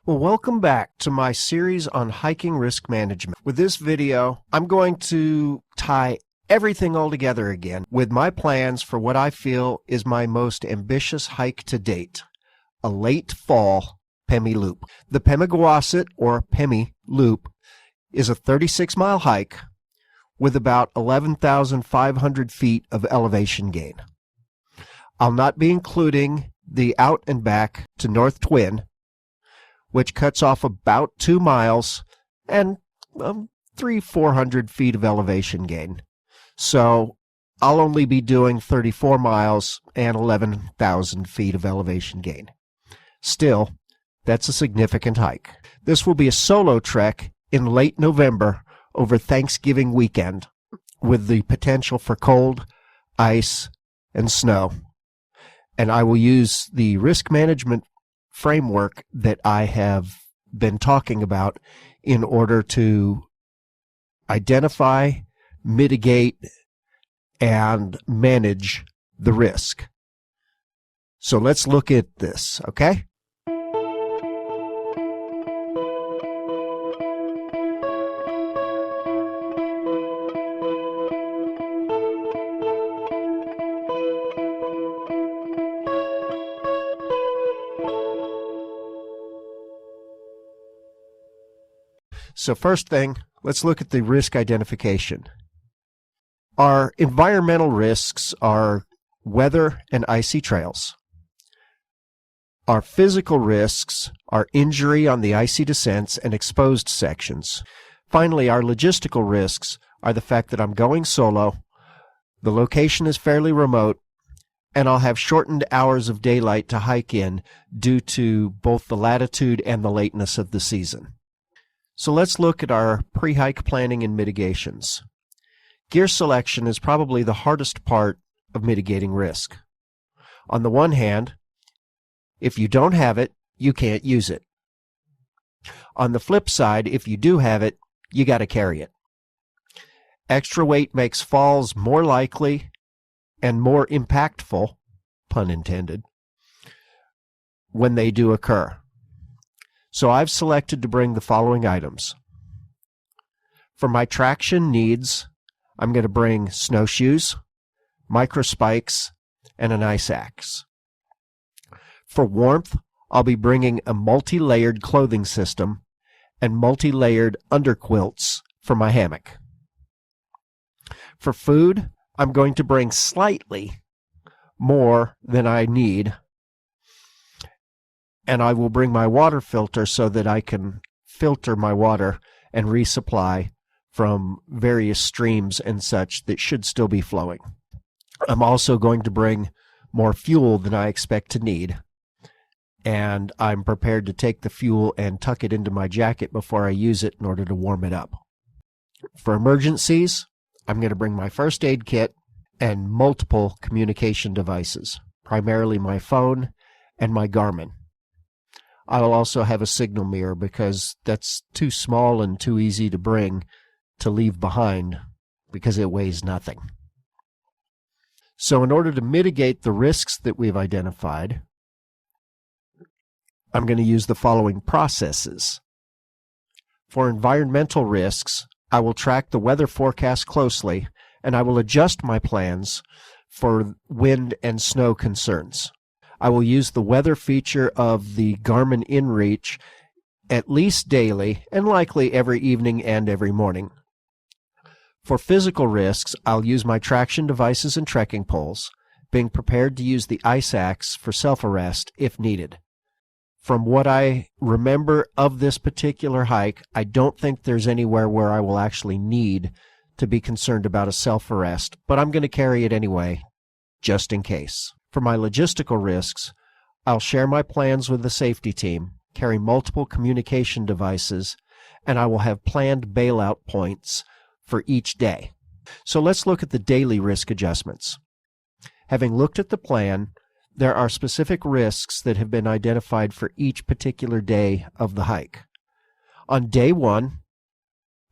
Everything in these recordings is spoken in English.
Well, welcome back to my series on hiking risk management. With this video, I'm going to tie everything all together again with my plans for what I feel is my most ambitious hike to date, a late fall Pemi Loop. The Pemigewasset, or Pemi Loop, is a 36-mile hike with about 11,500 feet of elevation gain. I'll not be including the out and back to North Twin, which cuts off about 2 miles and 300-400 feet of elevation gain. So I'll only be doing 34 miles and 11,000 feet of elevation gain. Still, that's a significant hike. This will be a solo trek in late November over Thanksgiving weekend, with the potential for cold, ice, and snow. And I will use the risk management framework that I have been talking about in order to identify, mitigate, and manage the risk. So let's look at this, okay? So first thing, let's look at the risk identification. Our environmental risks are weather and icy trails. Our physical risks are injury on the icy descents and exposed sections. Finally, our logistical risks are the fact that I'm going solo, the location is fairly remote, and I'll have shortened hours of daylight to hike in due to both the latitude and the lateness of the season. So let's look at our pre-hike planning and mitigations. Gear selection is probably the hardest part of mitigating risk. On the one hand, if you don't have it, you can't use it. On the flip side, if you do have it, you got to carry it. Extra weight makes falls more likely and more impactful, pun intended, when they do occur. So I've selected to bring the following items. For my traction needs, I'm going to bring snowshoes, micro spikes, and an ice axe. For warmth, I'll be bringing a multi-layered clothing system and multi-layered underquilts for my hammock. For food, I'm going to bring slightly more than I need, and I will bring my water filter so that I can filter my water and resupply from various streams and such that should still be flowing. I'm also going to bring more fuel than I expect to need, and I'm prepared to take the fuel and tuck it into my jacket before I use it in order to warm it up. For emergencies, I'm going to bring my first aid kit and multiple communication devices, primarily my phone and my Garmin. I'll also have a signal mirror because that's too small and too easy to bring to leave behind because it weighs nothing. So in order to mitigate the risks that we've identified, I'm going to use the following processes. For environmental risks, I will track the weather forecast closely, and I will adjust my plans for wind and snow concerns. I will use the weather feature of the Garmin InReach at least daily and likely every evening and every morning. For physical risks, I'll use my traction devices and trekking poles, being prepared to use the ice axe for self-arrest if needed. From what I remember of this particular hike, I don't think there's anywhere where I will actually need to be concerned about a self-arrest, but I'm going to carry it anyway, just in case. For my logistical risks, I'll share my plans with the safety team, carry multiple communication devices, and I will have planned bailout points for each day. So let's look at the daily risk adjustments. Having looked at the plan, there are specific risks that have been identified for each particular day of the hike. On day 1,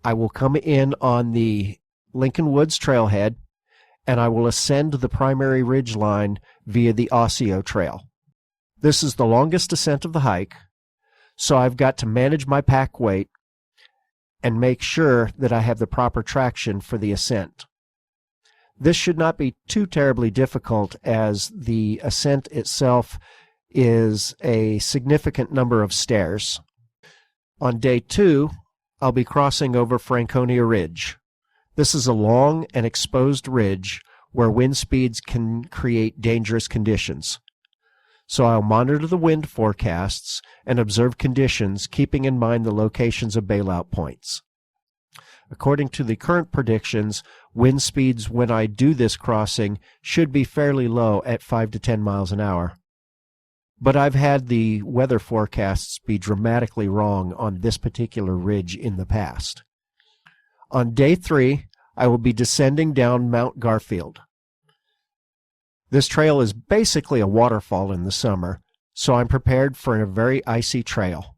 I will come in on the Lincoln Woods trailhead, and I will ascend the primary ridge line via the Osseo Trail. This is the longest ascent of the hike, So I've got to manage my pack weight and make sure that I have the proper traction for the ascent. This should not be too terribly difficult, as the ascent itself is a significant number of stairs. On day 2, I'll be crossing over Franconia Ridge. This is a long and exposed ridge where wind speeds can create dangerous conditions. So I'll monitor the wind forecasts and observe conditions, keeping in mind the locations of bailout points. According to the current predictions, wind speeds when I do this crossing should be fairly low at 5 to 10 miles an hour. But I've had the weather forecasts be dramatically wrong on this particular ridge in the past. On day 3, I will be descending down Mount Garfield. This trail is basically a waterfall in the summer, so I'm prepared for a very icy trail.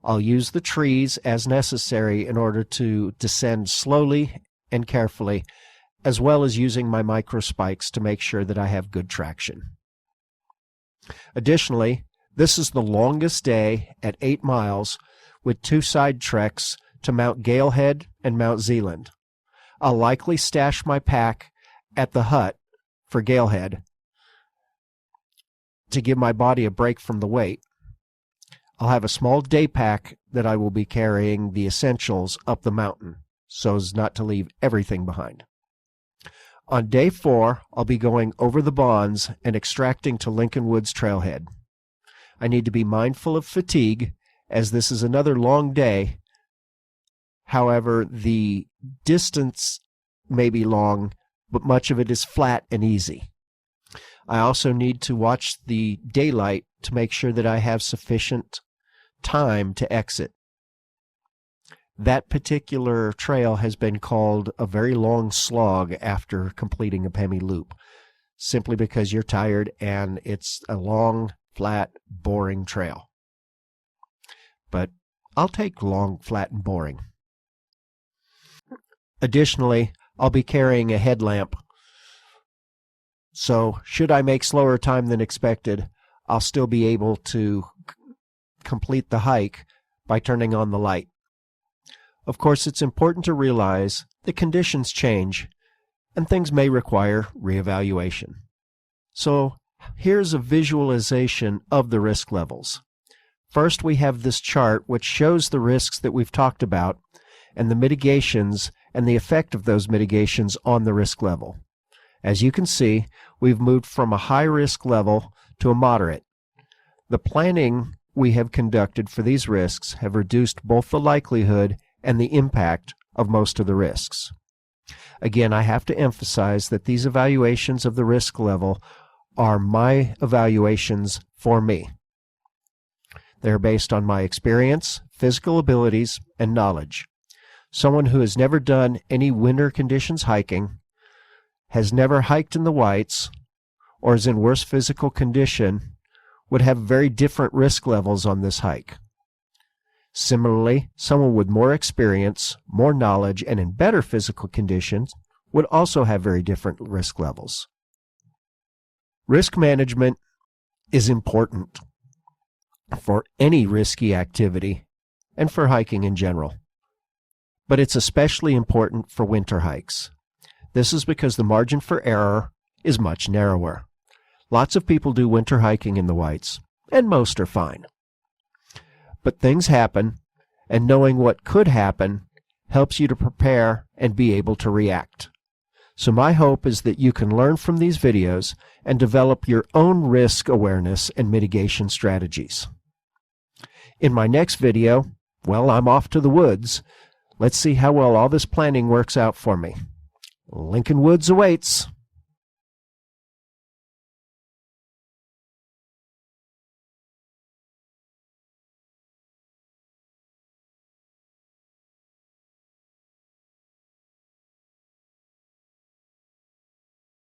I'll use the trees as necessary in order to descend slowly and carefully, as well as using my micro spikes to make sure that I have good traction. Additionally, this is the longest day at 8 miles with 2 side treks to Mount Galehead and Mount Zealand. I'll likely stash my pack at the hut for Galehead to give my body a break from the weight. I'll have a small day pack that I will be carrying the essentials up the mountain, so as not to leave everything behind. On day 4, I'll be going over the bonds and extracting to Lincoln Woods Trailhead. I need to be mindful of fatigue, as this is another long day. However, the distance may be long, but much of it is flat and easy. I also need to watch the daylight to make sure that I have sufficient time to exit. That particular trail has been called a very long slog after completing a PEMI loop, simply because you're tired and it's a long, flat, boring trail. But I'll take long, flat, and boring. Additionally, I'll be carrying a headlamp. So, should I make slower time than expected, I'll still be able to complete the hike by turning on the light. Of course, it's important to realize that conditions change and things may require reevaluation. So, here's a visualization of the risk levels. First, we have this chart which shows the risks that we've talked about and the mitigations and the effect of those mitigations on the risk level. As you can see, we've moved from a high risk level to a moderate. The planning we have conducted for these risks have reduced both the likelihood and the impact of most of the risks. Again, I have to emphasize that these evaluations of the risk level are my evaluations for me. They're based on my experience, physical abilities, and knowledge. Someone who has never done any winter conditions hiking, has never hiked in the Whites, or is in worse physical condition would have very different risk levels on this hike. Similarly, someone with more experience, more knowledge, and in better physical conditions would also have very different risk levels. Risk management is important for any risky activity and for hiking in general. But it's especially important for winter hikes. This is because the margin for error is much narrower. Lots of people do winter hiking in the Whites, and most are fine. But things happen, and knowing what could happen helps you to prepare and be able to react. So my hope is that you can learn from these videos and develop your own risk awareness and mitigation strategies. In my next video, well, I'm off to the woods. Let's see how well all this planning works out for me. Lincoln Woods awaits.